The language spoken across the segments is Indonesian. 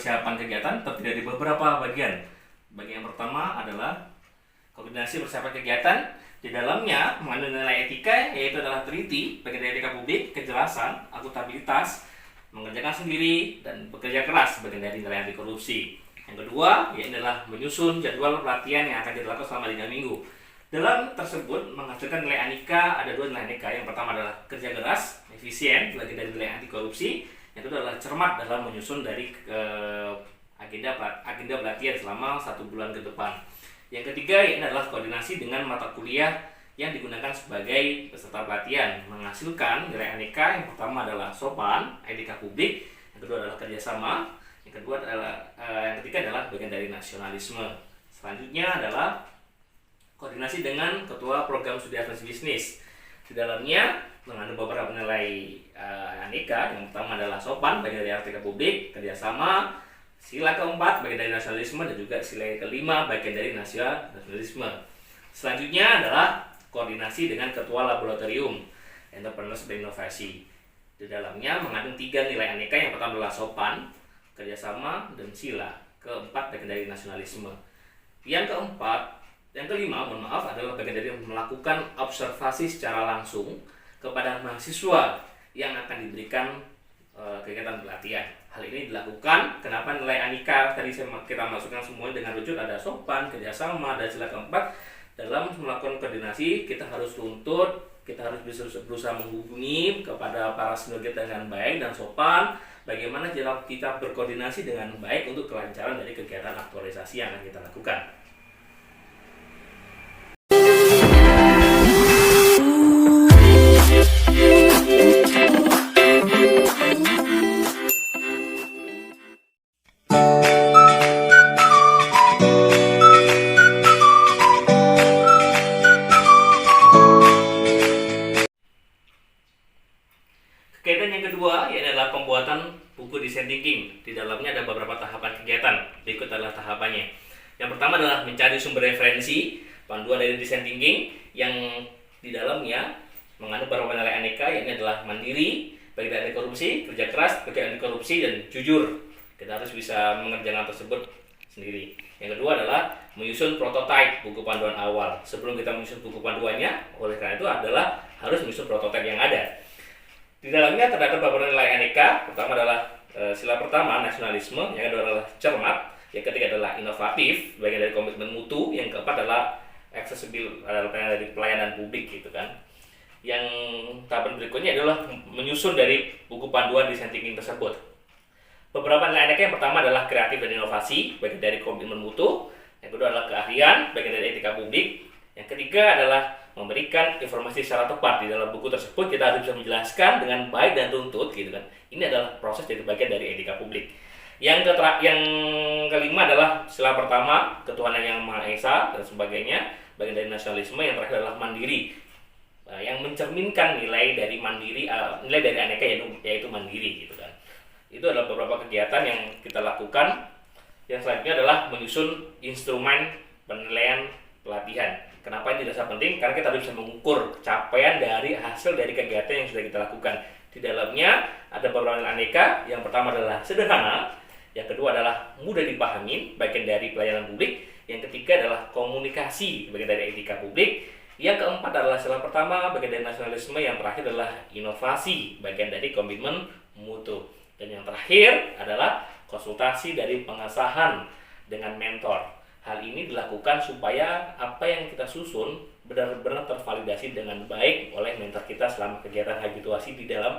persiapan kegiatan terdiri dari beberapa bagian. Bagian yang pertama adalah koordinasi persiapan kegiatan. Di dalamnya mengandung nilai etika, yaitu adalah teliti, bagian dari etika publik, kejelasan, akuntabilitas, mengerjakan sendiri, dan bekerja keras, bagian dari nilai anti korupsi. Yang kedua, yaitu adalah menyusun jadwal pelatihan yang akan dilakukan selama 3 minggu. Dalam tersebut menghasilkan nilai Anika, ada 2 nilai Anika. Yang pertama adalah kerja keras, efisien, bagian dari nilai anti korupsi. Yang kedua adalah cermat dalam menyusun dari agenda pelatihan selama 1 bulan ke depan. Yang ketiga yaitu adalah koordinasi dengan mata kuliah yang digunakan sebagai peserta pelatihan, menghasilkan nilai Anika. Yang pertama adalah sopan, etika publik. Yang kedua adalah kerjasama. Yang ketiga adalah bagian dari nasionalisme. Selanjutnya adalah koordinasi dengan ketua program studi akuntansi bisnis. Di dalamnya mengandung beberapa nilai Anika. Yang pertama adalah sopan, bagian dari etika publik, kerjasama, sila keempat bagian dari nasionalisme, dan juga sila kelima bagian dari nasionalisme. Selanjutnya adalah koordinasi dengan ketua laboratorium entrepreneurship dan inovasi. Di dalamnya mengandung 3 nilai Anika. Yang pertama adalah sopan, kerjasama, dan sila keempat bagian dari nasionalisme. Yang kelima, adalah bagian dari melakukan observasi secara langsung kepada mahasiswa yang akan diberikan kegiatan pelatihan. Hal ini dilakukan, kenapa nilai Anika tadi kita masukkan semua dengan rujuk ada sopan, kerjasama, dan sila keempat. Dalam melakukan koordinasi, kita harus berusaha menghubungi kepada para senior kita dengan baik dan sopan. Bagaimana cara kita berkoordinasi dengan baik untuk kelancaran dari kegiatan aktualisasi yang akan kita lakukan. Kegiatan yang kedua yaitu adalah pembuatan buku desain thinking. Di dalamnya ada beberapa tahapan kegiatan. Berikut adalah tahapannya. Yang pertama adalah mencari sumber referensi, panduan dari desain thinking yang di dalamnya mengandung beberapa nilai Aneka, yaitu adalah mandiri, bagian dari anti korupsi, kerja keras, bagian anti korupsi, dan jujur. Kita harus bisa mengerjakan tersebut sendiri. Yang kedua adalah menyusun prototipe buku panduan awal. Sebelum kita menyusun buku panduannya, oleh karena itu adalah harus menyusun prototipe yang ada. Di dalamnya terdapat beberapa nilai Aneka. Pertama adalah sila pertama, nasionalisme. Yang kedua adalah cermat. Yang ketiga adalah inovatif, bagian dari komitmen mutu. Yang keempat adalah accessible, adalah dari pelayanan publik gitu kan. Yang tahapan berikutnya adalah menyusun dari buku panduan desain thinking tersebut. Beberapa nilai Aneka yang pertama adalah kreatif dan inovasi, bagian dari komitmen mutu. Yang kedua adalah keahlian, bagian dari etika publik. Yang ketiga adalah memberikan informasi secara tepat. Di dalam buku tersebut kita harus bisa menjelaskan dengan baik dan tuntut gitu kan. Ini adalah proses dari bagian dari etika publik. Yang kelima adalah sila pertama, ketuhanan yang Maha Esa dan sebagainya. Bagian dari nasionalisme. Yang terakhir adalah mandiri, yang mencerminkan nilai dari mandiri, nilai dari Aneka yaitu mandiri gitu kan. Itu adalah beberapa kegiatan yang kita lakukan. Yang selanjutnya adalah menyusun instrumen penilaian pelatihan. Kenapa ini dirasa penting? Karena kita harus bisa mengukur capaian dari hasil dari kegiatan yang sudah kita lakukan. Di dalamnya ada beberapa nilai Aneka. Yang pertama adalah sederhana, yang kedua adalah mudah dipahami, bagian dari pelayanan publik. Yang ketiga adalah komunikasi, bagian dari etika publik. Yang keempat adalah sila pertama, bagian dari nasionalisme. Yang terakhir adalah inovasi, bagian dari komitmen mutu. Dan yang terakhir adalah konsultasi dari pengesahan dengan mentor. Hal ini dilakukan supaya apa yang kita susun benar-benar tervalidasi dengan baik oleh mentor kita selama kegiatan habituasi di dalam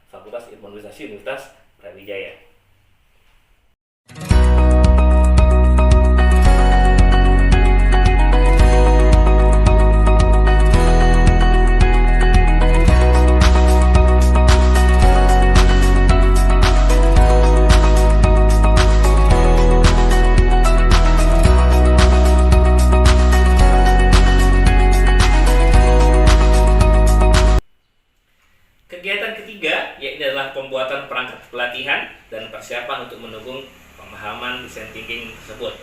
Fakultas Ilmu Administrasi Universitas Brawijaya. Kegiatan ketiga yaitu adalah pembuatan perangkat pelatihan dan persiapan untuk mendukung pemahaman desain thinking tersebut.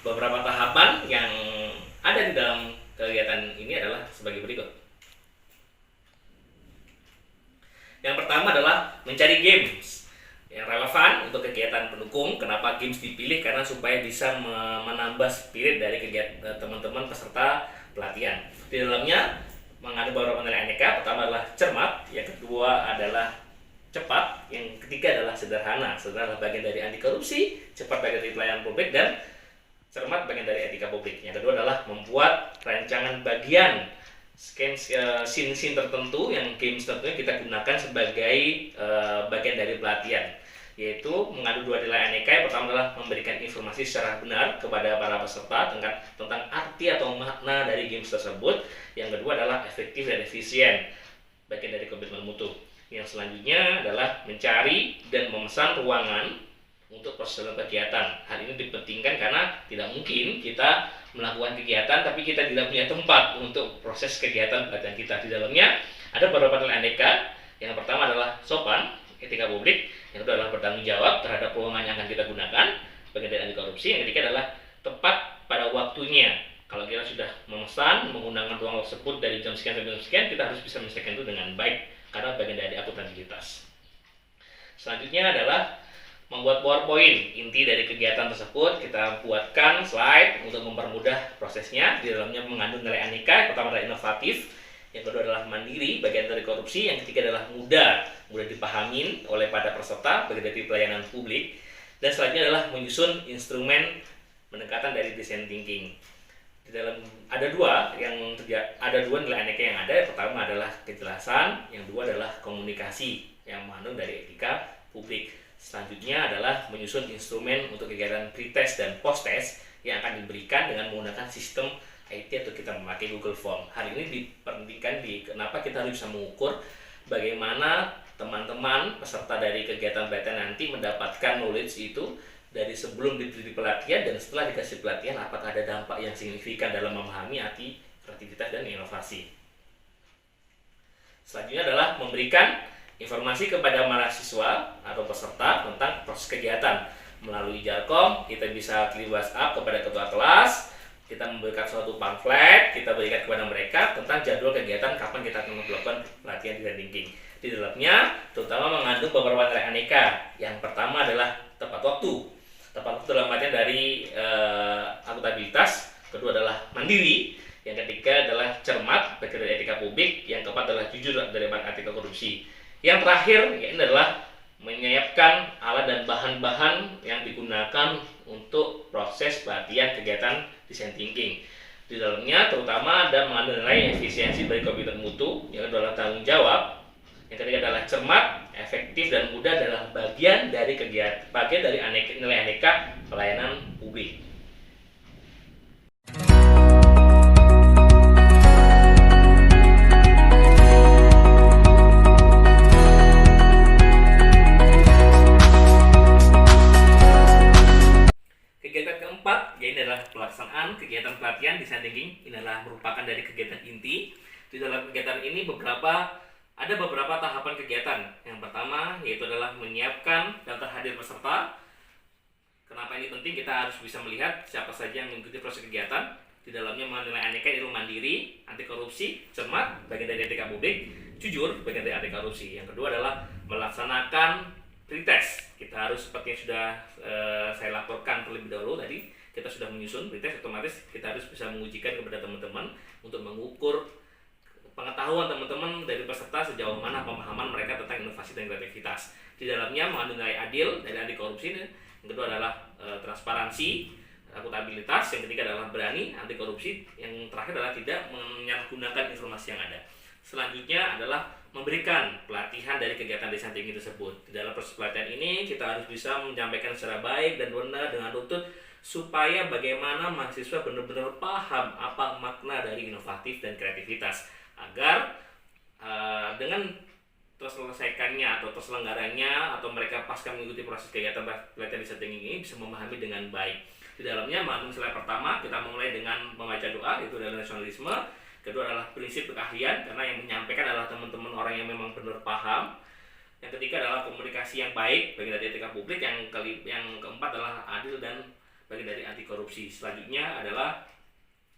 Beberapa tahapan yang ada di dalam kegiatan ini adalah sebagai berikut. Yang pertama adalah mencari games. yang relevan untuk kegiatan pendukung. Kenapa games dipilih? Karena supaya bisa menambah spirit dari kegiatan teman-teman peserta pelatihan. Di dalamnya mengandung beberapa nilai aneka. Pertama adalah cermat, yang kedua adalah cepat, yang ketiga adalah sederhana. Sederhana bagian dari anti korupsi, cepat bagian dari pelayanan publik, dan cermat bagian dari etika publik. Yang kedua adalah membuat rancangan bagian scene tertentu yang games tentunya kita gunakan sebagai bagian dari pelatihan, yaitu mengandung dua nilai aneka. Yang pertama adalah memberikan informasi secara benar kepada para peserta tentang arti atau makna dari games tersebut. Yang kedua adalah efektif dan efisien, bagian dari komitmen mutu. Yang selanjutnya adalah mencari dan memesan ruangan untuk proses kegiatan. Hal ini dipentingkan karena tidak mungkin kita melakukan kegiatan tapi kita tidak punya tempat untuk proses kegiatan pelatihan kita. Di dalamnya ada beberapa nilai aneka. Yang pertama adalah sopan, etika publik. Yang kedua adalah bertanggung jawab terhadap ruangan yang akan kita gunakan, bagian dari anti korupsi. Yang ketiga adalah tepat pada waktunya. Kalau kita sudah memesan menggunakan ruang tersebut dari jam sekian sampai jam sekian, kita harus bisa menyelesaikan itu dengan baik karena bagian dari akuntabilitas. Selanjutnya adalah membuat PowerPoint. Inti dari kegiatan tersebut kita buatkan slide untuk mempermudah prosesnya. Di dalamnya mengandung nilai aneka. Yang pertama adalah inovatif, yang kedua adalah mandiri, bagian dari korupsi, yang ketiga adalah mudah dipahami oleh pada peserta, bagian dari pelayanan publik, dan selanjutnya adalah menyusun instrumen pendekatan dari design thinking. Di dalam ada dua nilai aneka yang ada. Yang pertama adalah kejelasan, yang kedua adalah komunikasi yang mengandung dari etika publik. Selanjutnya adalah menyusun instrumen untuk kegiatan pretest dan post-test yang akan diberikan dengan menggunakan sistem IT atau kita memakai Google Form. Hal ini dipentingkan kenapa kita harus bisa mengukur bagaimana teman-teman peserta dari kegiatan pelatihan nanti mendapatkan knowledge itu dari sebelum diberi pelatihan dan setelah dikasih pelatihan, apakah ada dampak yang signifikan dalam memahami arti kreativitas dan inovasi. Selanjutnya adalah memberikan informasi kepada mahasiswa atau peserta tentang proses kegiatan. Melalui Jarkom, kita bisa kirim WhatsApp kepada ketua kelas, kita memberikan suatu pamflet, kita berikan kepada mereka tentang jadwal kegiatan, kapan kita akan melakukan pelatihan design thinking. Di dalamnya terutama mengandung beberapa nilai aneka. Yang pertama adalah tepat waktu. Tepat waktu dalam artian dari akuntabilitas, kedua adalah mandiri, yang ketiga adalah cermat, bagian dari etika publik, yang keempat adalah jujur dari etika korupsi. Yang terakhir yaitu adalah menyiapkan alat dan bahan-bahan yang digunakan untuk proses pelatihan kegiatan design thinking. Di dalamnya terutama ada mengandung nilai efisiensi dari komitmen mutu, yang kedua adalah tanggung jawab, yang ketiga adalah cermat, efektif dan mudah adalah bagian dari nilai aneka pelayanan publik. Pelaksanaan kegiatan pelatihan design thinking ini adalah merupakan dari kegiatan inti. Di dalam kegiatan ini ada beberapa tahapan kegiatan. Yang pertama yaitu adalah menyiapkan daftar hadir peserta. Kenapa ini penting? Kita harus bisa melihat siapa saja yang mengikuti proses kegiatan. Di dalamnya menilai aneka yaitu mandiri, anti korupsi, cermat, bagian dari etika publik, jujur, bagian dari anti korupsi. Yang kedua adalah melaksanakan pretest. Kita harus seperti yang sudah saya laporkan terlebih dahulu tadi. Kita sudah menyusun pretest, otomatis kita harus bisa mengujikan kepada teman-teman untuk mengukur pengetahuan teman-teman dari peserta sejauh mana pemahaman mereka tentang inovasi dan kreativitas. Di dalamnya mengandung nilai adil dari anti korupsi, yang kedua adalah transparansi, akuntabilitas, yang ketiga adalah berani, anti korupsi, yang terakhir adalah tidak menyalahgunakan informasi yang ada. Selanjutnya adalah memberikan pelatihan dari kegiatan design thinking tersebut. Di dalam proses pelatihan ini kita harus bisa menyampaikan secara baik dan benar dengan runtut supaya bagaimana mahasiswa benar-benar paham apa makna dari inovatif dan kreativitas, agar dengan terselesaikannya atau terselenggaranya atau mereka pasca mengikuti proses kegiatan pelatihan design thinking ini bisa memahami dengan baik. Di dalamnya mengandung slide pertama, kita mulai dengan membaca doa, itu adalah nasionalisme. Kedua adalah prinsip keahlian, karena yang menyampaikan adalah teman-teman orang yang memang benar paham. Yang ketiga adalah komunikasi yang baik, bagian dari etika publik. Yang keempat adalah adil dan bagian dari anti korupsi. Selanjutnya adalah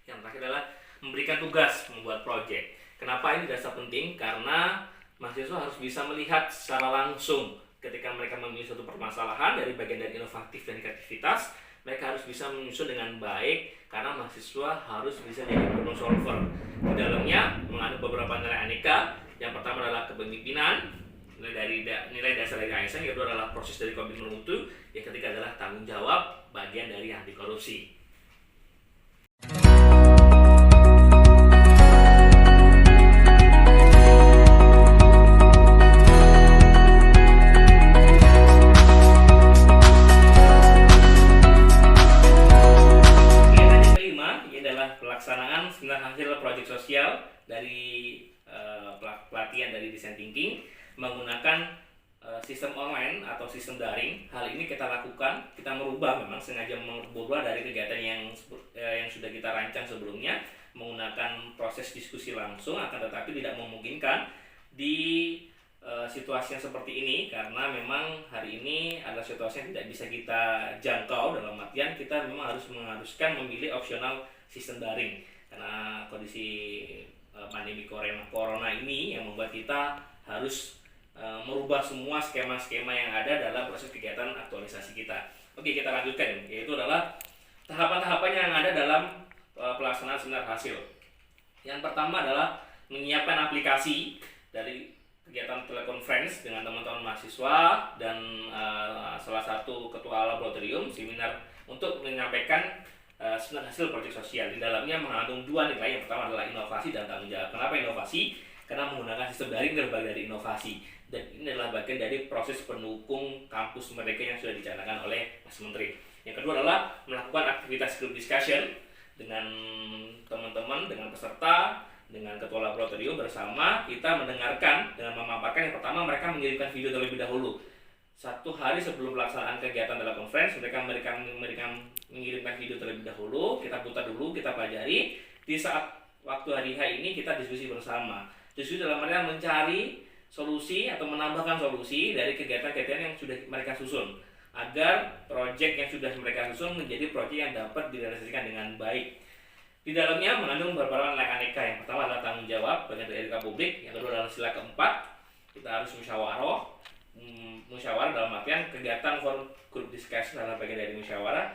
yang terakhir adalah memberikan tugas membuat proyek. Kenapa ini dirasa penting? Karena mahasiswa harus bisa melihat secara langsung ketika mereka memilih suatu permasalahan dari bagian dari inovatif dan kreativitas, mereka harus bisa menyusun dengan baik karena mahasiswa harus bisa jadi problem solver. Di dalamnya mengandung beberapa nilai aneka. Yang pertama adalah kepemimpinan, nilai dasar dari ASN. Yang kedua adalah proses dari komitmen mutu. Yang ketiga adalah tanggung jawab, bagian dari anti korupsi. Pelaksanaan seminar hasil proyek sosial dari pelatihan dari design thinking menggunakan sistem online atau sistem daring. Hal ini kita lakukan, kita merubah, memang sengaja merubah dari kegiatan yang sudah kita rancang sebelumnya menggunakan proses diskusi langsung, akan tetapi tidak memungkinkan di situasi yang seperti ini karena memang hari ini adalah situasi yang tidak bisa kita jangkau. Dalam artian kita memang harus mengharuskan memilih opsional sistem daring karena kondisi pandemi corona ini yang membuat kita harus merubah semua skema-skema yang ada dalam proses kegiatan aktualisasi kita. Oke, kita lanjutkan, yaitu adalah tahapan-tahapan yang ada dalam pelaksanaan seminar hasil. Yang pertama adalah menyiapkan aplikasi dari kegiatan telekonferensi dengan teman-teman mahasiswa dan salah satu ketua laboratorium seminar untuk menyampaikan seminar hasil proyek sosial. Di dalamnya mengandung dua nilai. Yang pertama adalah inovasi dan tanggung jawab. Kenapa inovasi? Karena menggunakan sistem daring terbaik dari inovasi, dan ini adalah bagian dari proses pendukung kampus mereka yang sudah dicanangkan oleh Mas Menteri. Yang kedua adalah melakukan aktivitas group discussion dengan teman-teman, dengan peserta, dengan ketua laboratorium bersama. Kita mendengarkan dengan memaparkan. Yang pertama, mereka mengirimkan video terlebih dahulu. 1 hari sebelum pelaksanaan kegiatan telekonferensi, mereka mengirimkan video terlebih dahulu. Kita putar dulu, kita pelajari. Di saat waktu hari H ini kita diskusi bersama. Diskusi dalam artian mencari solusi atau menambahkan solusi dari kegiatan-kegiatan yang sudah mereka susun, agar proyek yang sudah mereka susun menjadi proyek yang dapat direalisasikan dengan baik. Di dalamnya mengandung beberapa nilai aneka. Yang pertama adalah tanggung jawab, bagian dari etika publik. Yang kedua adalah sila keempat, kita harus musyawarah. Musyawarah dalam artian kegiatan group discussion adalah bagian dari musyawarah,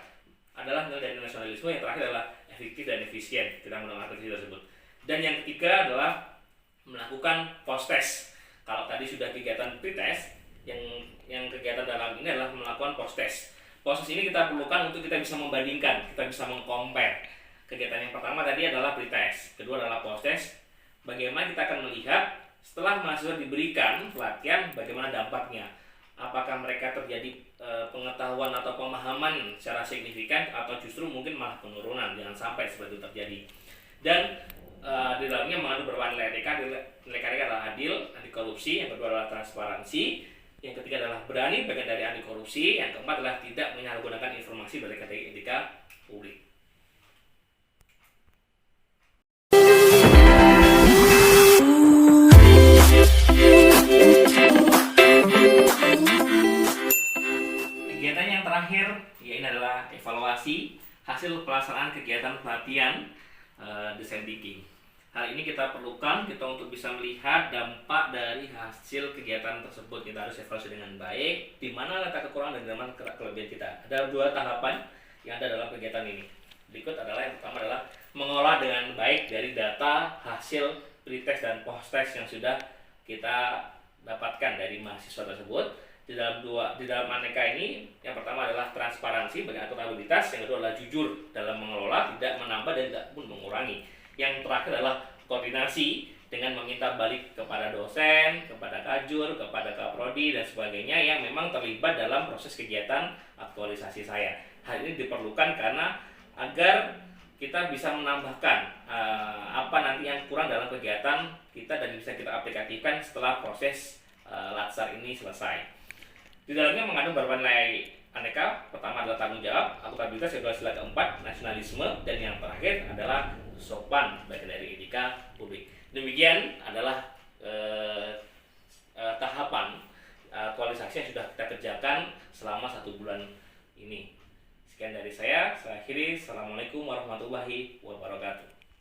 adalah nilai dari nasionalisme. Yang terakhir adalah efektif dan efisien, kita mendengarkan tersebut. Dan yang ketiga adalah melakukan post test. Kalau tadi sudah kegiatan pre-test, yang kegiatan dalam ini adalah melakukan post test. Post test ini kita perlukan untuk kita bisa membandingkan, kita bisa meng-compare. Kegiatan yang pertama tadi adalah pre-test, kedua adalah post test. Bagaimana kita akan melihat setelah mahasiswa diberikan pelatihan, bagaimana dampaknya? Apakah mereka terjadi pengetahuan atau pemahaman secara signifikan, atau justru mungkin malah penurunan? Jangan sampai seperti itu terjadi. Dan di dalamnya mengandung beberapa nilai etika. Nilai etika adalah adil, anti korupsi. Yang kedua adalah transparansi. Yang ketiga adalah berani, bagian dari anti korupsi. Yang keempat adalah tidak menyalahgunakan informasi dari etika publik. Kegiatan yang terakhir yaitu adalah evaluasi hasil pelaksanaan kegiatan pelatihan design thinking. Hal ini kita perlukan untuk bisa melihat dampak dari hasil kegiatan tersebut. Kita harus evaluasi dengan baik di mana letak kekurangan dan di mana kelebihan kita. Ada 2 tahapan yang ada dalam kegiatan ini. Berikut adalah yang pertama adalah mengolah dengan baik dari data hasil pre-test dan post-test yang sudah kita dapatkan dari mahasiswa tersebut. Di dalam aneka ini, yang pertama adalah transparansi bagi akuntabilitas, yang kedua adalah jujur dalam mengelola, tidak menambah dan tidak pun mengurangi. Yang terakhir adalah koordinasi dengan meminta balik kepada dosen, kepada kajur, kepada kaprodi dan sebagainya yang memang terlibat dalam proses kegiatan aktualisasi saya. Hal ini diperlukan karena agar kita bisa menambahkan apa nanti yang kurang dalam kegiatan kita dan bisa kita aplikasikan setelah proses latsar ini selesai. Di dalamnya mengandung beberapa nilai aneka. Pertama adalah tanggung jawab, akuntabilitas, yang kedua sila keempat, nasionalisme, dan yang terakhir adalah sopan, bagian dari etika publik. Demikian adalah tahapan aktualisasi yang sudah kita kerjakan selama 1 bulan ini. Sekian dari saya akhiri. Assalamualaikum warahmatullahi wabarakatuh.